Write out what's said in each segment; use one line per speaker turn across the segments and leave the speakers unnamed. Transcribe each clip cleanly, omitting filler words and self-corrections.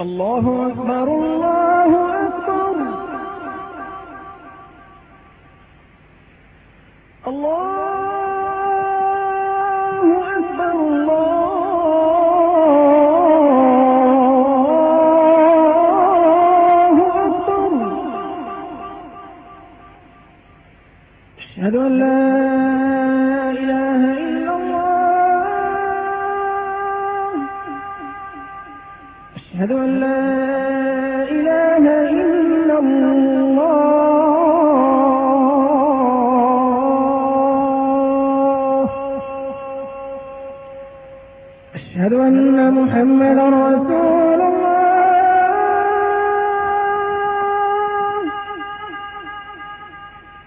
الله أكبر الله أكبر الله أكبر الله أكبر أشهد أن لا إله إلا الله أشهد أن لا إله إلا الله أشهد أن محمدا رسول الله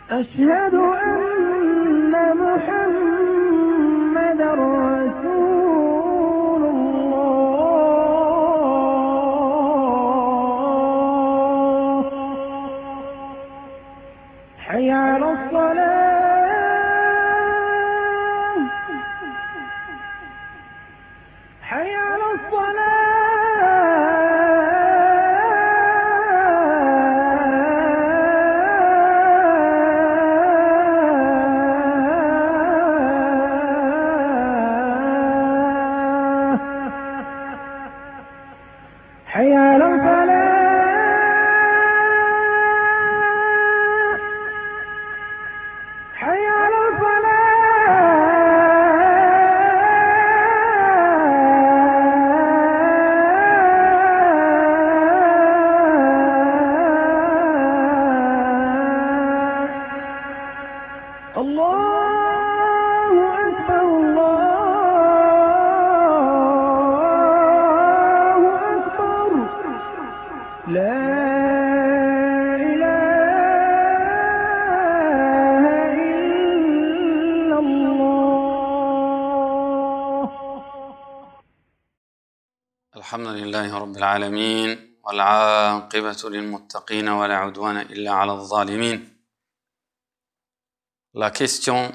أشهد أن محمدا رسول الله حي على الصلاة حي على الصلاة حي على الفلاح حي على الفلاح الله أكبر الله أكبر لا إله إلا الله
الحمد لله رب العالمين والعاقبة للمتقين ولا عدوان إلا على الظالمين. La question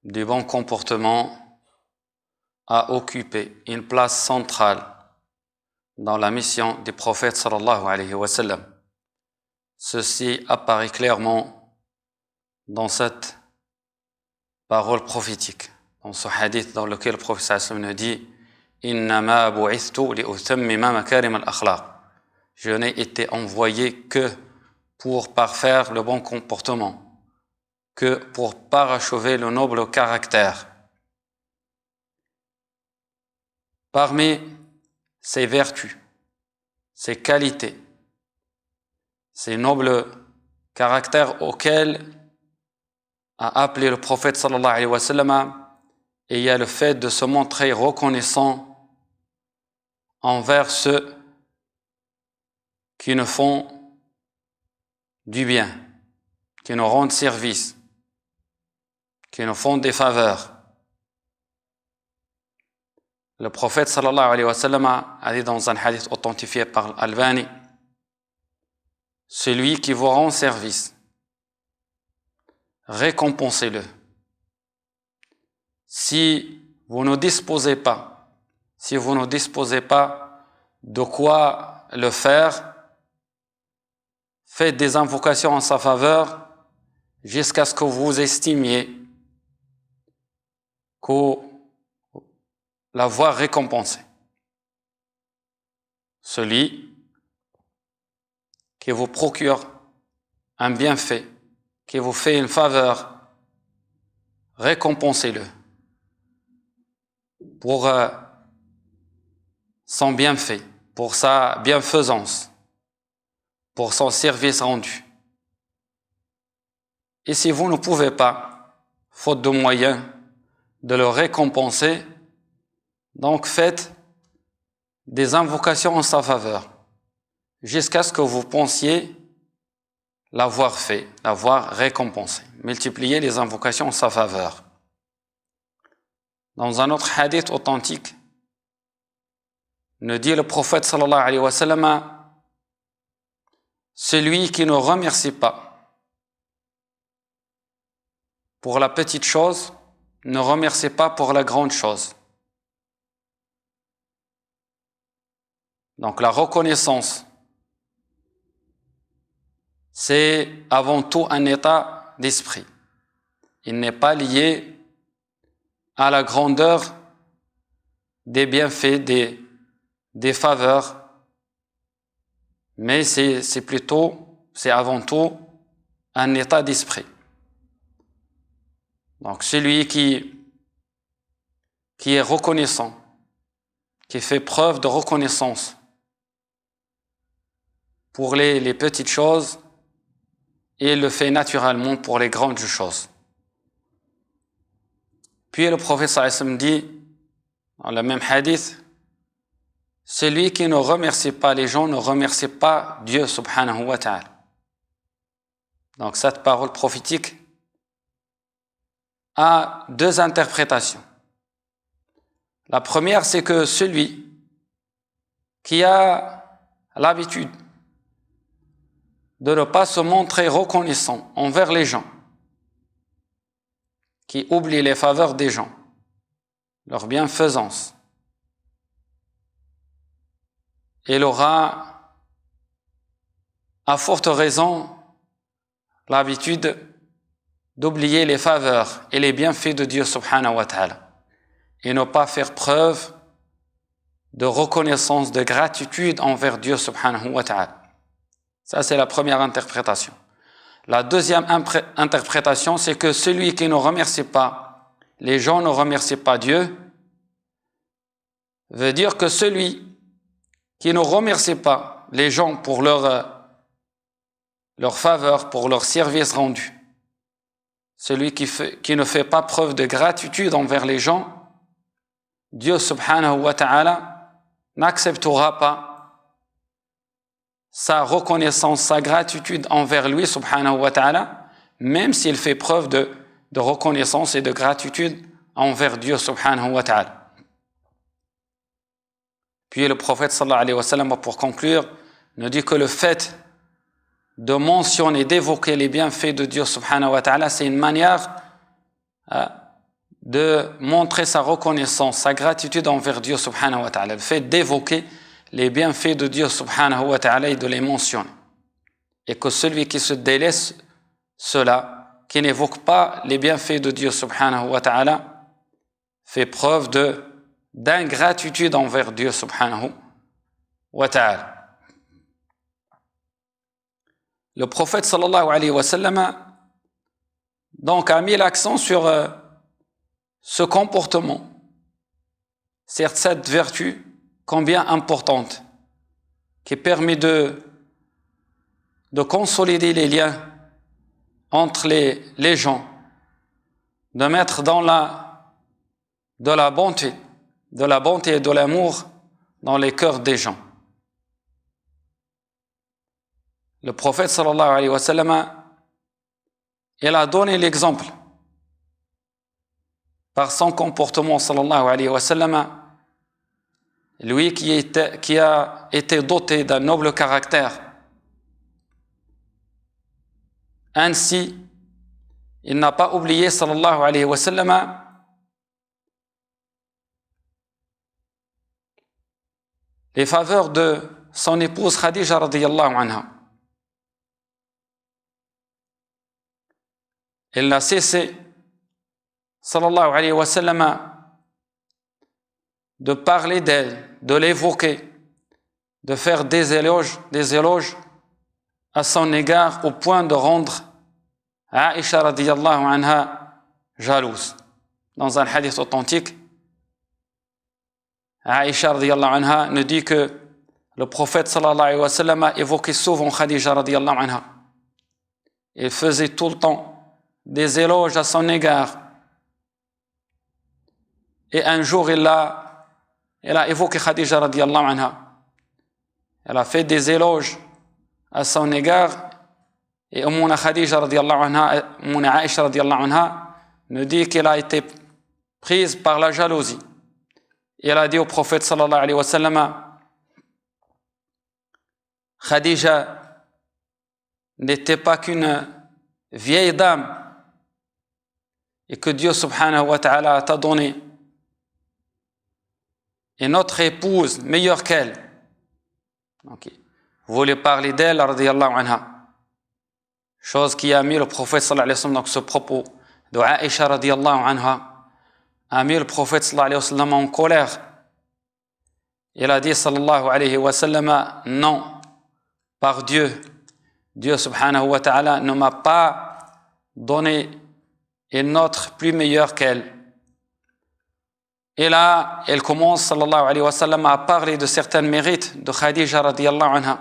du bon comportement a occupé une place centrale dans la mission du prophète sallallahu alayhi wa sallam. Ceci apparaît clairement dans cette parole prophétique, dans ce hadith dans lequel le prophète sallallahu alayhi wa sallam nous dit « Innama bu'ithtu li'utammima makarim al-akhlaq » Je n'ai été envoyé que pour parfaire le bon comportement, que pour parachever le noble caractère. Parmi ces vertus, ces qualités, ces nobles caractères auxquels a appelé le prophète sallallahu alayhi wa sallam, il y a le fait de se montrer reconnaissant envers ceux qui nous font du bien, qui nous rendent service, qui nous font des faveurs. Le prophète sallallahu alayhi wa sallam a dit dans un hadith authentifié par Al-Albani, celui qui vous rend service, récompensez-le. Si vous ne disposez pas de quoi le faire, faites des invocations en sa faveur jusqu'à ce que vous estimiez l'avoir récompensé. Celui qui vous procure un bienfait, qui vous fait une faveur, récompensez-le pour son bienfait, pour sa bienfaisance, pour son service rendu. Et si vous ne pouvez pas, faute de moyens, de le récompenser, donc faites des invocations en sa faveur, jusqu'à ce que vous pensiez l'avoir fait, l'avoir récompensé. Multipliez les invocations en sa faveur. Dans un autre hadith authentique, nous dit le prophète sallallahu alayhi wa sallam, celui qui ne remercie pas pour la petite chose, ne remercie pas pour la grande chose. Donc la reconnaissance, c'est avant tout un état d'esprit. Il n'est pas lié à la grandeur des bienfaits, des faveurs, mais c'est avant tout un état d'esprit. Donc celui qui est reconnaissant, qui fait preuve de reconnaissance pour les petites choses, et il le fait naturellement pour les grandes choses. Puis le prophète sallallahu alayhi wa sallam dit, dans le même hadith, celui qui ne remercie pas les gens ne remercie pas Dieu subhanahu wa ta'ala. Donc cette parole prophétique a deux interprétations. La première, c'est que celui qui a l'habitude de ne pas se montrer reconnaissant envers les gens, qui oublie les faveurs des gens, leur bienfaisance, il aura à forte raison l'habitude d'oublier les faveurs et les bienfaits de Dieu subhanahu wa ta'ala et ne pas faire preuve de reconnaissance, de gratitude envers Dieu subhanahu wa ta'ala. Ça, c'est la première interprétation. La deuxième interprétation, c'est que celui qui ne remercie pas, les gens ne remercient pas Dieu, veut dire que celui qui ne remercie pas les gens pour leur faveur, pour leur service rendu, celui qui ne fait pas preuve de gratitude envers les gens, Dieu subhanahu wa ta'ala n'acceptera pas sa reconnaissance, sa gratitude envers lui subhanahu wa ta'ala, même s'il fait preuve de reconnaissance et de gratitude envers Dieu subhanahu wa ta'ala. Puis le prophète sallallahu alayhi wa sallam, pour conclure, nous dit que le fait de mentionner, d'évoquer les bienfaits de Dieu subhanahu wa ta'ala, c'est une manière de montrer sa reconnaissance, sa gratitude envers Dieu subhanahu wa ta'ala. Le fait d'évoquer les bienfaits de Dieu subhanahu wa ta'ala et de les mentionner. Et que celui qui se délaisse cela, qui n'évoque pas les bienfaits de Dieu subhanahu wa ta'ala, fait preuve d'ingratitude envers Dieu subhanahu wa ta'ala. Le prophète sallallahu alayhi wa sallam donc a mis l'accent sur ce comportement, certes cette vertu combien importante, qui permet de consolider les liens entre les gens, de mettre de la bonté et de l'amour dans les cœurs des gens. Le prophète sallallahu alayhi wa sallam, il a donné l'exemple par son comportement sallallahu alayhi wa sallam, lui qui a été doté d'un noble caractère. Ainsi, il n'a pas oublié sallallahu alayhi wa sallam les faveurs de son épouse Khadija radiyallahu anha. Il n'a cessé sallallahu alayhi wa sallam de parler d'elle, de l'évoquer, de faire des éloges à son égard au point de rendre Aïcha radiyallahu anha jalouse. Dans un hadith authentique, Aïcha radiyallahu anha nous dit que le prophète sallallahu alayhi wa sallam a évoqué souvent Khadija radiyallahu anha. Il faisait tout le temps des éloges à son égard. Et un jour, il a évoqué Khadija radiyallahu anha. Elle a fait des éloges à son égard. Et Ummuna Khadija radiyallahu anha, Ummuna Aïcha radiyallahu anha, nous dit qu'elle a été prise par la jalousie. Et elle a dit au prophète sallallahu alayhi wa sallam, Khadija n'était pas qu'une vieille dame et que Dieu subhanahu wa ta'ala t'a donné et notre épouse meilleure qu'elle, Donc, voulait parler d'elle, radiyallahu anha. Chose qui a mis le prophète sallallahu alayhi wa sallam, donc ce propos de Aïcha radiyallahu anha, a mis le prophète sallallahu alayhi wa sallam en colère. Il a dit sallallahu alayhi wa sallam, non, par Dieu, Dieu subhanahu wa ta'ala ne m'a pas donné une autre plus meilleure qu'elle. Et là, elle commence, sallallahu alayhi wa sallam, à parler de certains mérites de Khadija radiyallahu anha.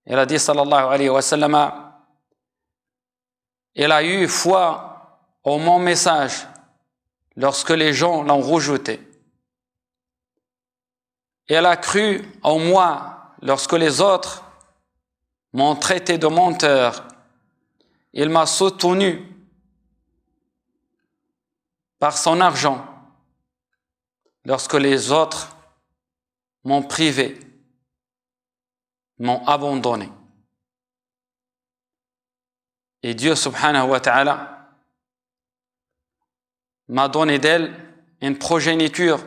Elle a dit, sallallahu alayhi wa sallam, elle a eu foi au mon message lorsque les gens l'ont rejeté. Elle a cru en moi lorsque les autres m'ont traité de menteur. Il m'a soutenu par son argent lorsque les autres m'ont privé, m'ont abandonné. Et Dieu subhanahu wa ta'ala m'a donné d'elle une progéniture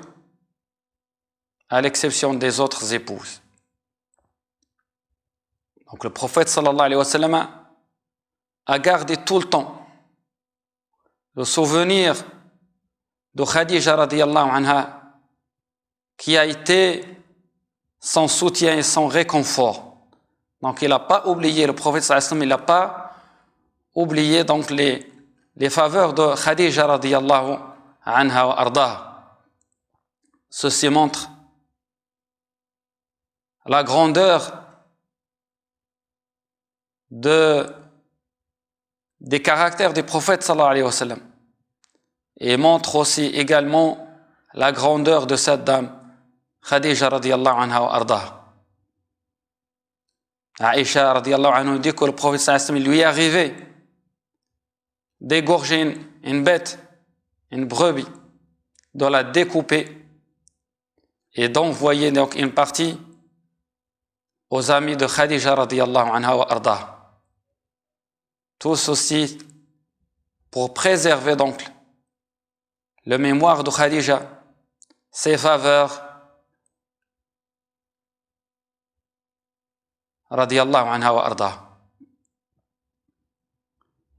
à l'exception des autres épouses. Donc le prophète sallallahu alayhi wa sallam a gardé tout le temps le souvenir de Khadija radiyallahu anha qui a été son soutien et son réconfort. Donc il n'a pas oublié, le prophète sallallahu alayhi wa sallam, il n'a pas oublié donc les faveurs de Khadija radiyallahu anha wa ardaha. Ceci montre la grandeur des caractères du prophète sallallahu alayhi wa sallam et montre aussi également la grandeur de cette dame Khadija radiyallahu anha wa ardaha. Aïcha radiyallahu anha dit que le prophète sallallahu alayhi wa sallam lui est arrivé d'égorger une bête, une brebis, de la découper et d'envoyer donc une partie aux amis de Khadija radiyallahu anha wa ardaha. Tout ceci pour préserver donc le mémoire de Khadija, ses faveurs radiyallahu anha wa ardaha.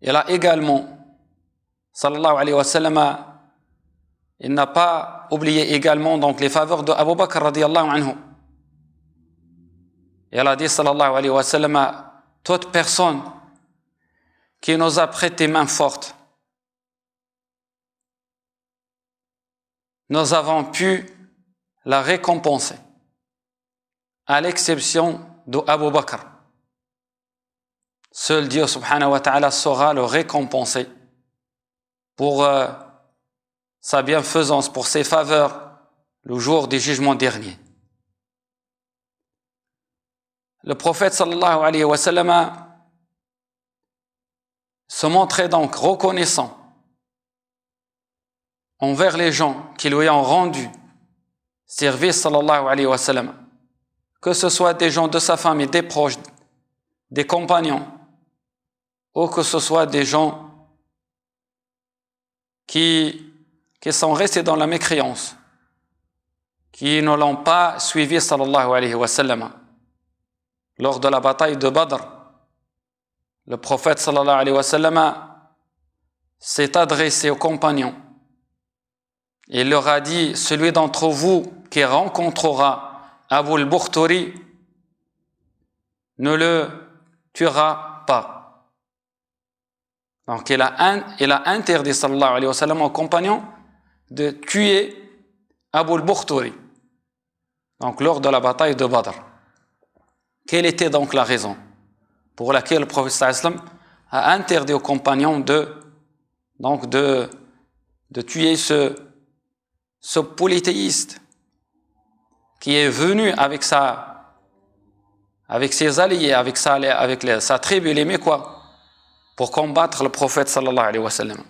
Il a également, sallallahu alayhi wa sallam, il n'a pas oublié également donc les faveurs de Abu Bakr radiyallahu anhu. Il a dit, sallallahu alayhi wa sallam, toute personne qui nous a prêté main forte, nous avons pu la récompenser, à l'exception de Abu Bakr. Seul Dieu subhanahu wa ta'ala saura le récompenser pour sa bienfaisance, pour ses faveurs, le jour du jugement dernier. Le prophète sallallahu alayhi wa sallam se montrait donc reconnaissant envers les gens qui lui ont rendu service sallallahu alayhi wa sallam, que ce soit des gens de sa famille, des proches, des compagnons, ou que ce soit des gens qui sont restés dans la mécréance, qui ne l'ont pas suivi sallallahu alayhi wa sallam. Lors de la bataille de Badr, le prophète sallallahu alayhi wa sallam s'est adressé aux compagnons. Il leur a dit, celui d'entre vous qui rencontrera Abu al-Bukhturi ne le tuera pas. Donc il a interdit sallallahu alayhi wa sallam aux compagnons de tuer Abu al-Bukhturi. Donc lors de la bataille de Badr. Quelle était donc la raison pour laquelle le prophète sallallahu alayhi wa sallam a interdit aux compagnons de tuer ce polythéiste qui est venu avec ses alliés, avec sa tribu, les Mécois, pour combattre le prophète sallallahu alayhi wa sallam.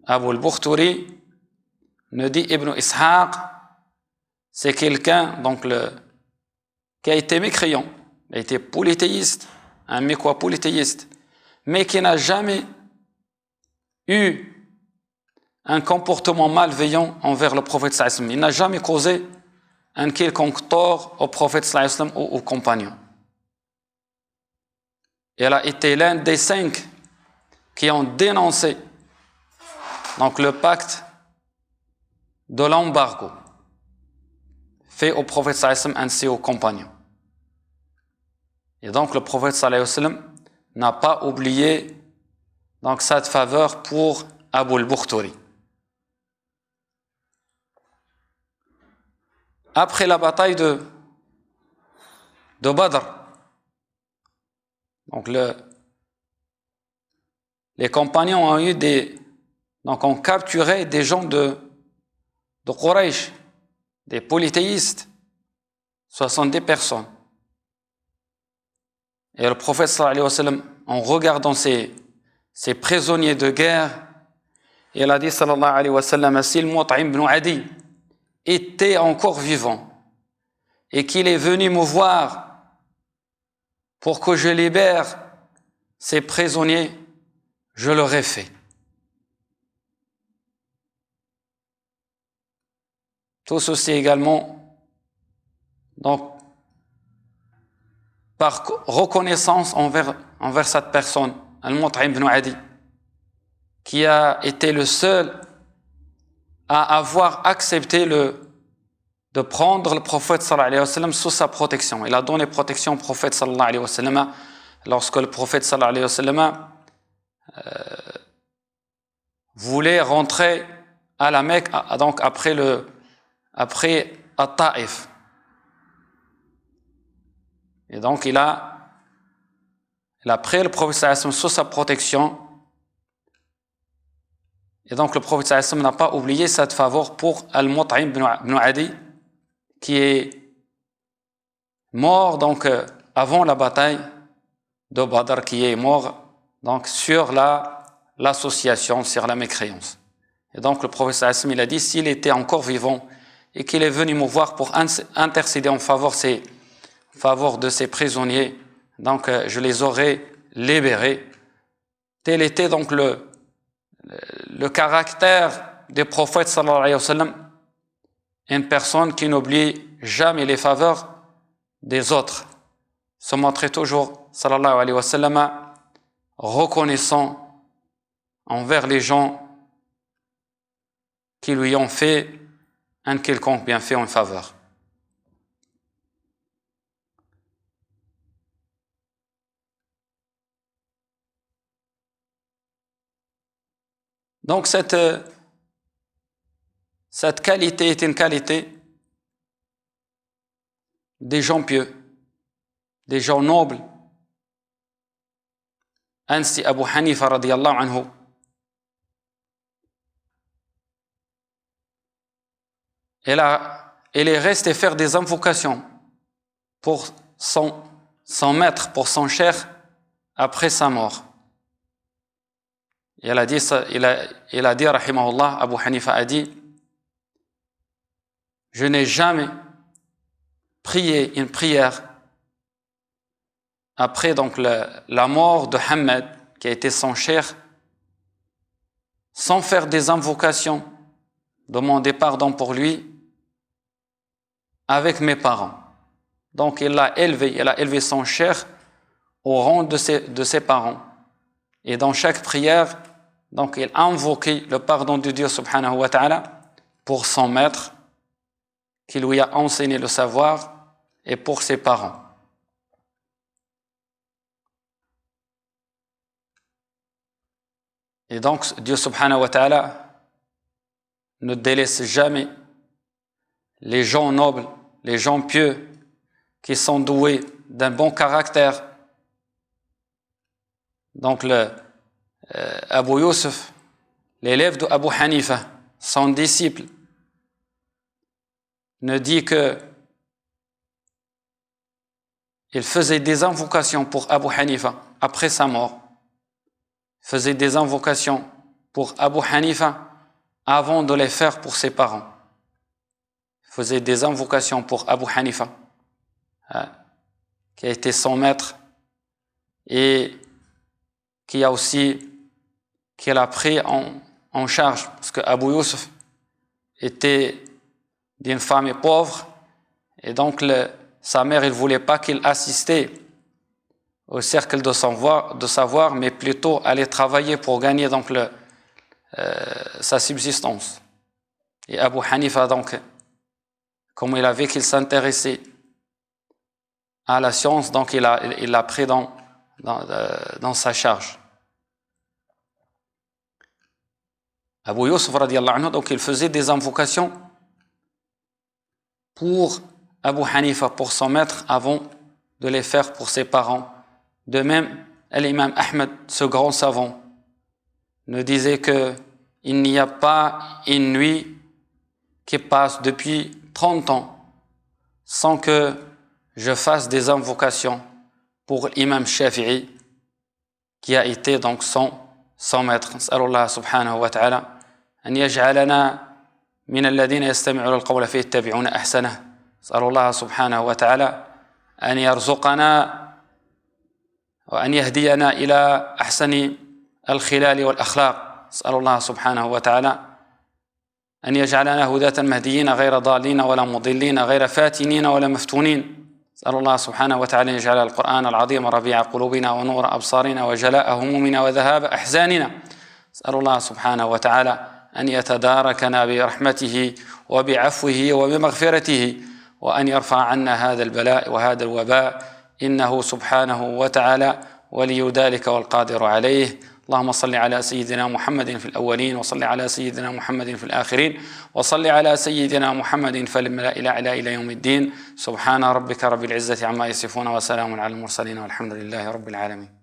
Abu al-Bukhturi, ne dit Ibn Ishaq, c'est quelqu'un qui a été mécréant, il a été polythéiste, un Mécois polythéiste, mais qui n'a jamais eu un comportement malveillant envers le prophète sallallahu alayhi wa sallam. Il n'a jamais causé un quelconque tort au prophète sallallahu alayhi wa sallam ou aux compagnons. Et elle a été l'un des 5 qui ont dénoncé donc le pacte de l'embargo fait au prophète sallallahu alayhi wa sallam ainsi aux compagnons. Et donc le prophète sallallahu alayhi wa sallam n'a pas oublié donc cette faveur pour Abu al-Bukhturi. Après la bataille de Badr, donc les compagnons ont capturé des gens de Quraysh, des polythéistes, 70 personnes. Et le prophète sallallahu alayhi wa sallam, en regardant ces prisonniers de guerre, il a dit sallallahu alayhi wa sallam, si le Mut'im ibn Adi était encore vivant et qu'il est venu me voir pour que je libère ces prisonniers, je l'aurais fait. Tout ceci également, donc, par reconnaissance envers cette personne, Al-Mut'im ibn Adi, qui a été le seul à avoir accepté de prendre le prophète sallallahu alayhi wa sallam sous sa protection. Il a donné protection au prophète sallallahu alayhi wa sallam lorsque le prophète sallallahu alayhi wa sallam voulait rentrer à la Mecque, donc après At-Ta'if. Et donc il a pris le prophète sallallahu alayhi wa sallam sous sa protection. Et donc le prophète sallallahu alayhi wa sallam n'a pas oublié cette faveur pour Al-Mut'im ibn Adi, qui est mort donc avant la bataille de Badr, qui est mort donc sur l'association, sur la mécréance. Et donc le prophète sallallahu alayhi wa sallam, il a dit, s'il était encore vivant et qu'il est venu me voir pour intercéder en faveur de ces prisonniers, donc je les aurais libérés. Tel était donc le caractère des prophètes sallallahu alayhi wa sallam, une personne qui n'oublie jamais les faveurs des autres, se montrait toujours sallallahu alayhi wa sallam reconnaissant envers les gens qui lui ont fait un quelconque bienfait en faveur. Donc cette qualité est une qualité des gens pieux, des gens nobles. Ainsi Abu Hanifa radiyallahu anhu, il est resté faire des invocations pour son maître, pour son cheikh, après sa mort. Il a dit, rahimahullah, Abu Hanifa a dit, je n'ai jamais prié une prière après donc la mort de Hamad, qui a été son cheikh, sans faire des invocations, demander pardon pour lui, avec mes parents. Donc il a élevé son cheikh au rang de ses parents. Et dans chaque prière, donc il a invoqué le pardon de Dieu subhanahu wa ta'ala pour son maître, qui lui a enseigné le savoir, et pour ses parents. Et donc Dieu subhanahu wa ta'ala ne délaisse jamais les gens nobles, les gens pieux, qui sont doués d'un bon caractère. Donc Abu Yusuf, l'élève de Abu Hanifa, son disciple, ne dit que il faisait des invocations pour Abu Hanifa après sa mort, faisait des invocations pour Abu Hanifa avant de les faire pour ses parents, faisait des invocations pour Abu Hanifa, qui a été son maître et qui l'a pris en charge, parce que Abu Yusuf était d'une famille pauvre Et donc, sa mère, il ne voulait pas qu'il assistait au cercle de savoir, mais plutôt aller travailler pour gagner donc sa subsistance. Et Abu Hanifa, donc, comme il a vu qu'il s'intéressait à la science, donc il l'a pris dans sa charge. Abu Yusuf, radiyallahu anhu, donc il faisait des invocations pour Abu Hanifa, pour son maître, avant de les faire pour ses parents. De même, l'imam Ahmed, ce grand savant, nous disait qu'il n'y a pas une nuit qui passe depuis 30 ans sans que je fasse des invocations pour l'imam Shafi'i, qui a été donc son maître. Nas'alullah subhanahu wa ta'ala an yaj'alana min alladhina yastami'una al-qawla fayattabi'una ahsanah. Nas'alullah subhanahu wa ta'ala an yarzuqana وأن يهدينا إلى أحسن الخلال والأخلاق. نسأل الله سبحانه وتعالى أن يجعلنا هداة مهديين غير ضالين ولا مضلين غير فاتنين ولا مفتونين. نسأل الله سبحانه وتعالى أن يجعل القرآن العظيم ربيع قلوبنا ونور أبصارنا وجلاء همومنا وذهاب أحزاننا. نسأل الله سبحانه وتعالى أن يتداركنا برحمته وبعفوه وبمغفرته وأن يرفع عنا هذا البلاء وهذا الوباء، إنه سبحانه وتعالى ولي ذلك والقادر عليه. اللهم صل على سيدنا محمد في الأولين، وصل على سيدنا محمد في الآخرين، وصل على سيدنا محمد في الملأ الأعلى إلى يوم الدين. سبحان ربك رب العزة عما يصفون وسلام على المرسلين والحمد لله رب العالمين.